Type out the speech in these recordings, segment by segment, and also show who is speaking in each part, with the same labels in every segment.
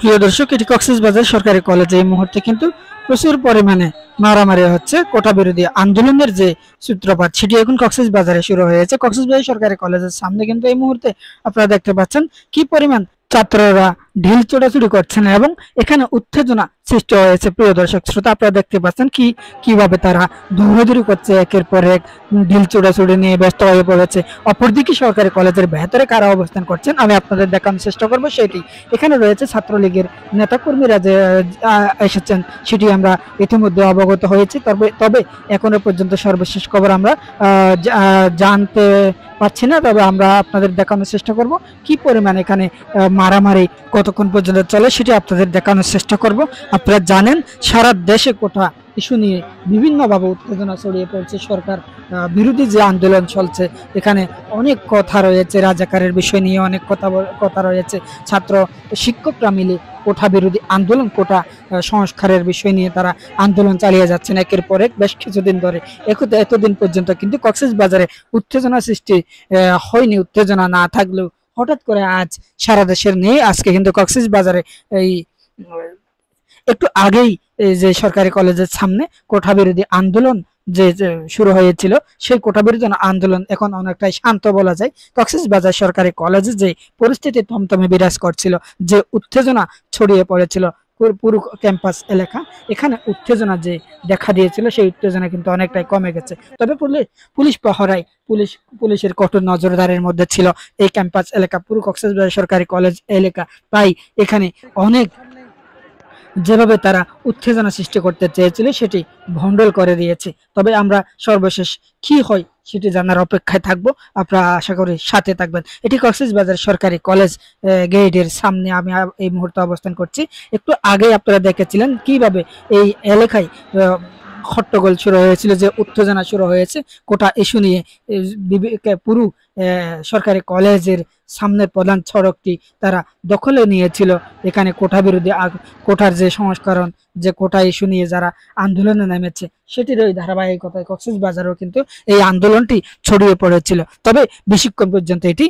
Speaker 1: প্রিয় দর্শক, এটি কক্সবাজার সরকারি কলেজে এই মুহূর্তে কিন্তু প্রচুর পরিমাণে মারামারি হচ্ছে। কোটা বিরোধী আন্দোলনের যে সূত্রপাত সেটি এখন কক্সবাজারে শুরু হয়েছে। কক্সবাজার সরকারি কলেজের সামনে কিন্তু এই মুহূর্তে আপনারা দেখতে পাচ্ছেন কি পরিমাণ ছাত্ররা ঢিল ছোড়াছুড়ি করছেন এবং এখানে উত্তেজনা সৃষ্টি হয়েছে। প্রিয় দর্শক শ্রোতা, আপনারা দেখতে পাচ্ছেন কিভাবে তারা দৌড়াদৌড়ি করছে, একের পর এক ঢিল ছোড়াছুড়ি নিয়ে ব্যস্ত হয়ে পড়েছে। অপরদিকে সরকারি কলেজের ভেতরে কারা অবস্থান করছেন আমি আপনাদের দেখানোর চেষ্টা করব সেটি। এখানে রয়েছে ছাত্রলীগের নেতাকর্মীরা যে এসেছেন সেটি আমরা ইতিমধ্যে অবগত হয়েছি। তবে এখনো পর্যন্ত সর্বশেষ খবর আমরা জানতে পাচ্ছি না। তবে আমরা আপনাদের দেখানোর চেষ্টা করব কি পরিমাণ এখানে মারামারি কতক্ষণ পর্যন্ত চলে সেটি আপনাদের দেখানোর চেষ্টা করব। আপনারা জানেন সারা দেশে কোটা ইস্যু নিয়ে বিভিন্নভাবে উত্তেজনা ছড়িয়ে পড়ছে। সরকার বিরোধী যে আন্দোলন চলছে, এখানে অনেক কথা রয়েছে, রাজাকারের বিষয় নিয়ে অনেক কথা রয়েছে। ছাত্র শিক্ষকরা মিলে কোটা বিরোধী আন্দোলন, কোটা সংস্কারের বিষয় নিয়ে তারা আন্দোলন চালিয়ে যাচ্ছেন একের পর এক বেশ কিছুদিন ধরে। এতদিন পর্যন্ত কিন্তু কক্সবাজারে উত্তেজনা সৃষ্টি হয়নি। উত্তেজনা না থাকলেও হঠাৎ করে আজ সারা দেশের নিয়ে আজকে কিন্তু কক্সবাজারে এই একটু আগেই যে সরকারি কলেজের সামনে কোটা বিরোধী আন্দোলন যে শুরু হয়েছিল, সেই কোটা বিরোধী আন্দোলন এখন অনেকটাই শান্ত বলা যায়। কক্সবাজার সরকারি কলেজে যে পরিস্থিতি থমথমে বিরাজ করছিল, যে উত্তেজনা ছড়িয়ে পড়েছিল পুরো ক্যাম্পাস এলাকা, এখানে উত্তেজনা যে দেখা দিয়েছিল সেই উত্তেজনা কিন্তু অনেকটাই কমে গেছে। তবে পুলিশ পহরায় পুলিশের কঠোর নজরদারির মধ্যে ছিল এই ক্যাম্পাস এলাকা, পুরো কক্সবাজার সরকারি কলেজ এলাকা। তাই এখানে অনেক যেভাবে তারা উত্তেজনা সৃষ্টি করতে চেয়েছিল সেটি ভণ্ডল করে দিয়েছে। তবে আমরা সর্বশেষ কি হয় সেটি জানার অপেক্ষায় থাকবো। আপনারা আশা করি সাথে থাকবেন। এটি কক্সবাজার সরকারি কলেজ গেটের সামনে আমি এই মুহূর্তে অবস্থান করছি। একটু আগে আপনারা দেখেছিলেন কিভাবে এই এলাকায় হট্টগোল শুরু হয়েছিল, যে উত্তেজনা শুরু হয়েছে কোটা ইস্যু নিয়ে। পুরো সরকারি কলেজের সামনের প্রধান সড়কটি তারা দখলে নিয়েছিল। এখানে কোটা বিরোধী কোটার যে সংস্করণ, যে কোটা ইস্যু নিয়ে যারা আন্দোলনে নেমেছে সেটির ওই ধারাবাহিকতায় কক্সবাজারেও কিন্তু এই আন্দোলনটি ছড়িয়ে পড়েছিল। তবে বেশিক্ষণ পর্যন্ত এটি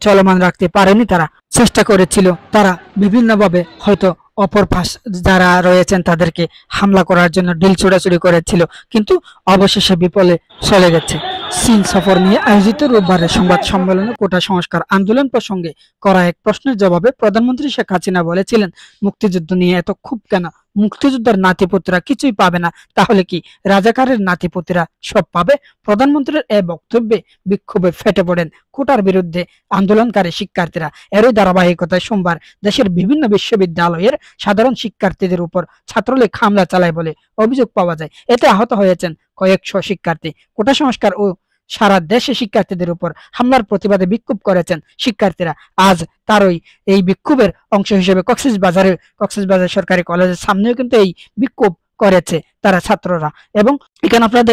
Speaker 1: চলমান রাখতে পারেনি তারা, চেষ্টা করেছিল তারা বিভিন্নভাবে হয়তো অপর পাশ যারা রয়েছেন তাদেরকে হামলা করার জন্য ঢিল ছোড়াছুড়ি করেছিল, কিন্তু অবশেষে বিফলে চলে গেছে। চীন সফর নিয়ে আয়োজিত রোববারের সংবাদ সম্মেলনে কোটা সংস্কার আন্দোলন প্রসঙ্গে করা এক প্রশ্নের জবাবে প্রধানমন্ত্রী শেখ হাসিনা বলেছিলেন, মুক্তিযুদ্ধ নিয়ে এত ক্ষোভ কেন? মুক্তিযোদ্ধার নাতিপুতিরা কিছুই পাবে না, তাহলে কি রাজাকারের নাতিপুতিরা সব পাবে? প্রধানমন্ত্রীর এ বক্তব্যে বিক্ষোভে ফেটে পড়েন কোটার বিরুদ্ধে আন্দোলনকারী শিক্ষার্থীরা। এরই ধারাবাহিকতায় সোমবার দেশের বিভিন্ন বিশ্ববিদ্যালয়ের সাধারণ শিক্ষার্থীদের উপর ছাত্রলীগ হামলা চালায় বলে অভিযোগ পাওয়া যায়। এতে আহত হয়েছেন কয়েকশো শিক্ষার্থী। কোটা সংস্কার ও সারা দেশে শিক্ষার্থীদের উপর হামলার প্রতিবাদে বিক্ষোভ করেছেন শিক্ষার্থীরা। আজ তারই এই বিক্ষোভের অংশ হিসেবে কক্সবাজার সরকারি কলেজের সামনেও কিন্তু এই বিক্ষোভ করেছে তারা ছাত্ররা। এবং এখানে আপনারা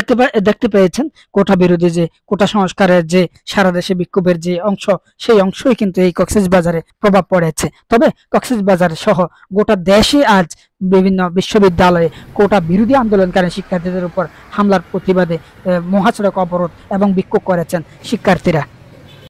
Speaker 1: দেখতে পেয়েছেন কোটা বিরোধী যে কোটা সংস্কারের যে সারা দেশে বিক্ষোভের যে অংশ, সেই অংশই কিন্তু এই কক্সবাজারে প্রভাব পড়েছে। তবে কক্সবাজার সহ গোটা দেশে আজ বিভিন্ন বিশ্ববিদ্যালয়ে কোটা বিরোধী আন্দোলনকারী শিক্ষার্থীদের উপর হামলার প্রতিবাদে মহাসড়ক অবরোধ এবং বিক্ষোভ করেছেন শিক্ষার্থীরা।